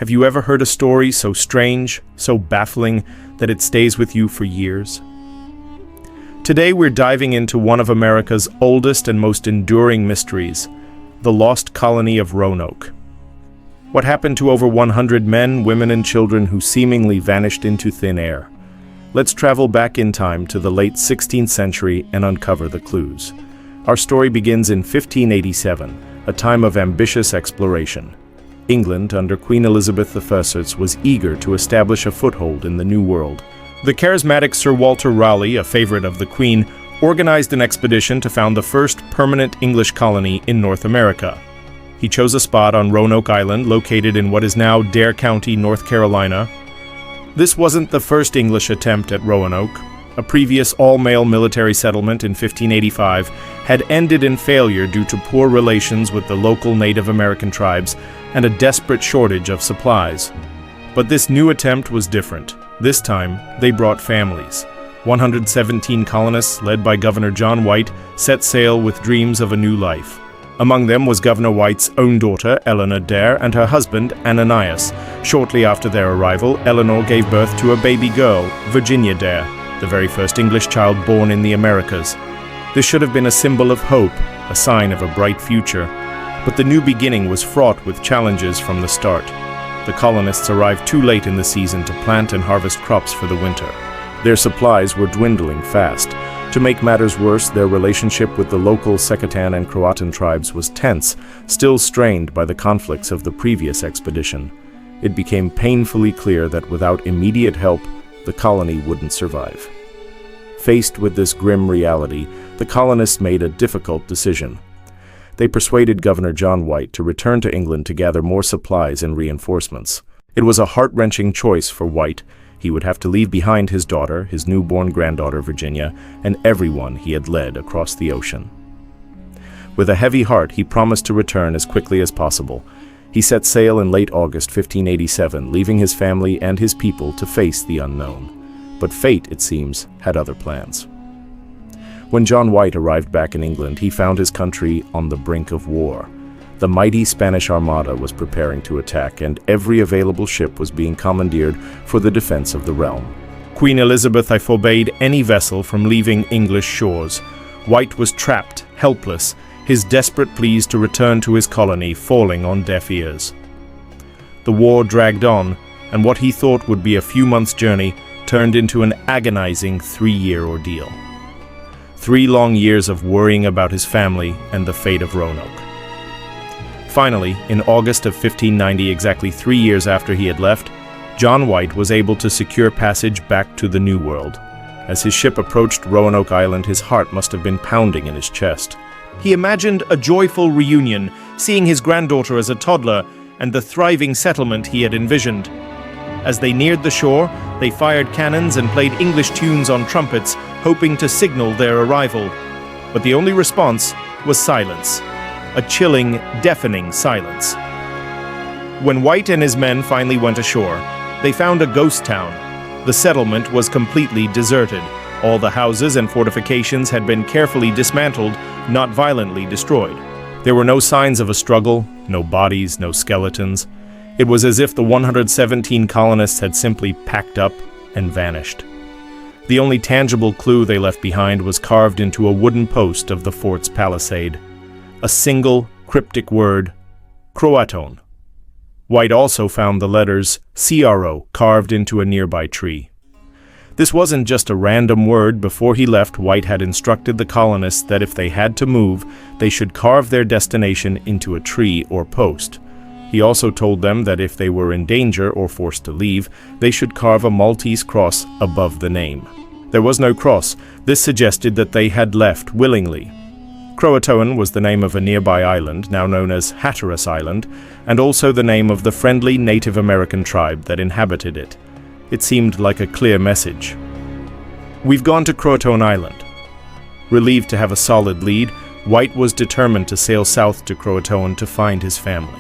Have you ever heard a story so strange, so baffling, that it stays with you for years? Today we're diving into one of America's oldest and most enduring mysteries, the lost colony of Roanoke. What happened to over 100 men, women, and children who seemingly vanished into thin air? Let's travel back in time to the late 16th century and uncover the clues. Our story begins in 1587, a time of ambitious exploration. England, under Queen Elizabeth I, was eager to establish a foothold in the New World. The charismatic Sir Walter Raleigh, a favorite of the Queen, organized an expedition to found the first permanent English colony in North America. He chose a spot on Roanoke Island, located in what is now Dare County, North Carolina. This wasn't the first English attempt at Roanoke. A previous all-male military settlement in 1585 had ended in failure due to poor relations with the local Native American tribes and a desperate shortage of supplies. But this new attempt was different. This time, they brought families. 117 colonists, led by Governor John White, set sail with dreams of a new life. Among them was Governor White's own daughter, Eleanor Dare, and her husband, Ananias. Shortly after their arrival, Eleanor gave birth to a baby girl, Virginia Dare, the very first English child born in the Americas. This should have been a symbol of hope, a sign of a bright future. But the new beginning was fraught with challenges from the start. The colonists arrived too late in the season to plant and harvest crops for the winter. Their supplies were dwindling fast. To make matters worse, their relationship with the local Secatan and Croatoan tribes was tense, still strained by the conflicts of the previous expedition. It became painfully clear that without immediate help, the colony wouldn't survive. Faced with this grim reality, the colonists made a difficult decision. They persuaded Governor John White to return to England to gather more supplies and reinforcements. It was a heart-wrenching choice for White. He would have to leave behind his daughter, his newborn granddaughter Virginia, and everyone he had led across the ocean. With a heavy heart, he promised to return as quickly as possible. He set sail in late August 1587, leaving his family and his people to face the unknown. But fate, it seems, had other plans. When John White arrived back in England, he found his country on the brink of war. The mighty Spanish Armada was preparing to attack, and every available ship was being commandeered for the defense of the realm. Queen Elizabeth forbade any vessel from leaving English shores. White was trapped, helpless, his desperate pleas to return to his colony falling on deaf ears. The war dragged on, and what he thought would be a few months' journey turned into an agonizing 3-year ordeal. 3 long years of worrying about his family and the fate of Roanoke. Finally, in August of 1590, exactly 3 years after he had left, John White was able to secure passage back to the New World. As his ship approached Roanoke Island, his heart must have been pounding in his chest. He imagined a joyful reunion, seeing his granddaughter as a toddler and the thriving settlement he had envisioned. As they neared the shore, they fired cannons and played English tunes on trumpets, hoping to signal their arrival. But the only response was silence. A chilling, deafening silence. When White and his men finally went ashore, they found a ghost town. The settlement was completely deserted. All the houses and fortifications had been carefully dismantled, not violently destroyed. There were no signs of a struggle, no bodies, no skeletons. It was as if the 117 colonists had simply packed up and vanished. The only tangible clue they left behind was carved into a wooden post of the fort's palisade. A single, cryptic word, Croatoan. White also found the letters CRO carved into a nearby tree. This wasn't just a random word. Before he left, White had instructed the colonists that if they had to move, they should carve their destination into a tree or post. He also told them that if they were in danger or forced to leave, they should carve a Maltese cross above the name. There was no cross. This suggested that they had left willingly. Croatoan was the name of a nearby island, now known as Hatteras Island, and also the name of the friendly Native American tribe that inhabited it. It seemed like a clear message. We've gone to Croatoan Island. Relieved to have a solid lead, White was determined to sail south to Croatoan to find his family.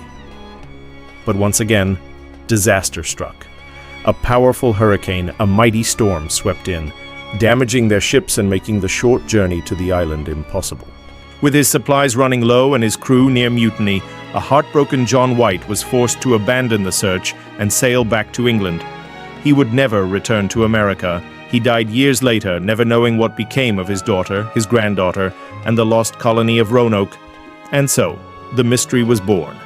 But once again, disaster struck. A powerful hurricane, a mighty storm, swept in, damaging their ships and making the short journey to the island impossible. With his supplies running low and his crew near mutiny, A heartbroken John White was forced to abandon the search and sail back to England. He would never return to America. He died years later, never knowing what became of his daughter, his granddaughter, and the lost colony of Roanoke. And so, the mystery was born.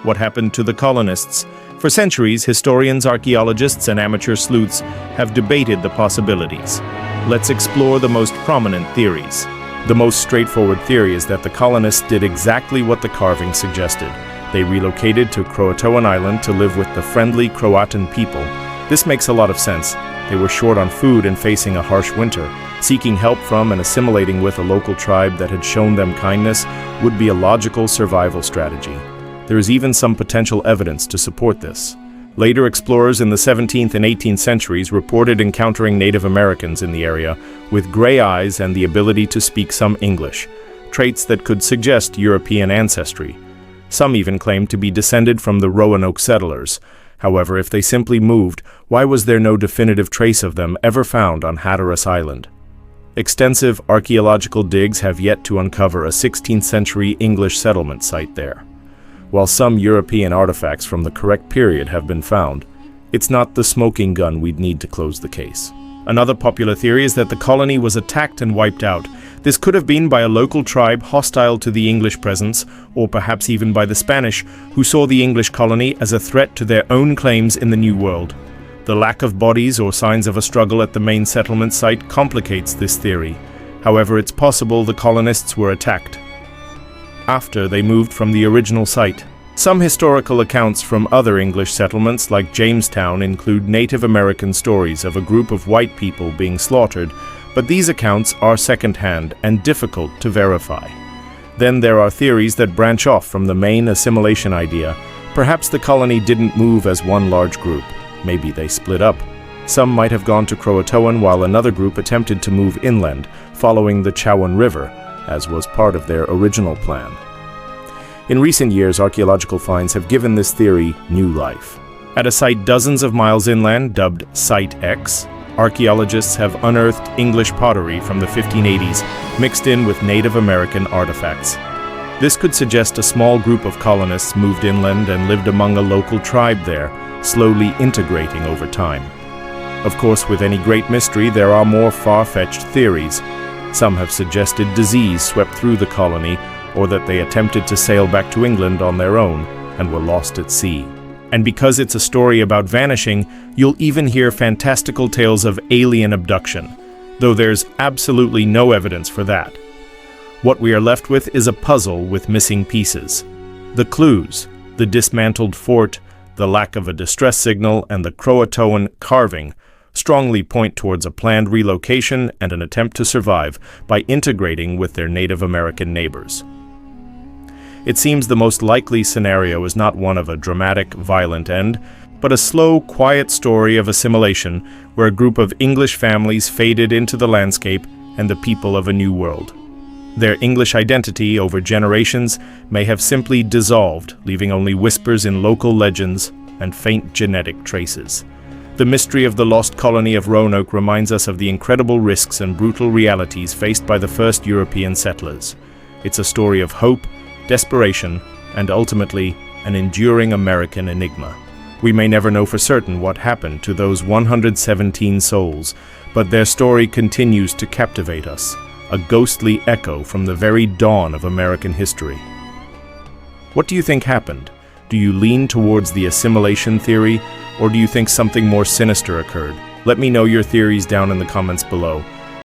What happened to the colonists? For centuries, historians, archaeologists, and amateur sleuths have debated the possibilities. Let's explore the most prominent theories. The most straightforward theory is that the colonists did exactly what the carving suggested. They relocated to Croatoan Island to live with the friendly Croatan people. This makes a lot of sense. They were short on food and facing a harsh winter. Seeking help from and assimilating with a local tribe that had shown them kindness would be a logical survival strategy. There is even some potential evidence to support this. Later explorers in the 17th and 18th centuries reported encountering Native Americans in the area with gray eyes and the ability to speak some English, traits that could suggest European ancestry. Some even claimed to be descended from the Roanoke settlers. However, if they simply moved, why was there no definitive trace of them ever found on Hatteras Island? Extensive archaeological digs have yet to uncover a 16th century English settlement site there. While some European artifacts from the correct period have been found, it's not the smoking gun we'd need to close the case. Another popular theory is that the colony was attacked and wiped out. This could have been by a local tribe hostile to the English presence, or perhaps even by the Spanish, who saw the English colony as a threat to their own claims in the New World. The lack of bodies or signs of a struggle at the main settlement site complicates this theory. However, it's possible the colonists were attacked after they moved from the original site. Some historical accounts from other English settlements, like Jamestown, include Native American stories of a group of white people being slaughtered, but these accounts are second-hand and difficult to verify. Then there are theories that branch off from the main assimilation idea. Perhaps the colony didn't move as one large group. Maybe they split up. Some might have gone to Croatoan while another group attempted to move inland, following the Chowan River, as was part of their original plan. In recent years, archaeological finds have given this theory new life. At a site dozens of miles inland, dubbed Site X, archaeologists have unearthed English pottery from the 1580s, mixed in with Native American artifacts. This could suggest a small group of colonists moved inland and lived among a local tribe there, slowly integrating over time. Of course, with any great mystery, there are more far-fetched theories. Some have suggested disease swept through the colony, or that they attempted to sail back to England on their own and were lost at sea. And because it's a story about vanishing, you'll even hear fantastical tales of alien abduction, though there's absolutely no evidence for that. What we are left with is a puzzle with missing pieces. The clues, the dismantled fort, the lack of a distress signal, and the Croatoan carving strongly point towards a planned relocation and an attempt to survive by integrating with their Native American neighbors. It seems the most likely scenario is not one of a dramatic, violent end, but a slow, quiet story of assimilation where a group of English families faded into the landscape and the people of a new world. Their English identity over generations may have simply dissolved, leaving only whispers in local legends and faint genetic traces. The mystery of the lost colony of Roanoke reminds us of the incredible risks and brutal realities faced by the first European settlers. It's a story of hope, desperation, and ultimately, an enduring American enigma. We may never know for certain what happened to those 117 souls, but their story continues to captivate us, a ghostly echo from the very dawn of American history. What do you think happened? Do you lean towards the assimilation theory, or do you think something more sinister occurred? Let me know your theories down in the comments below.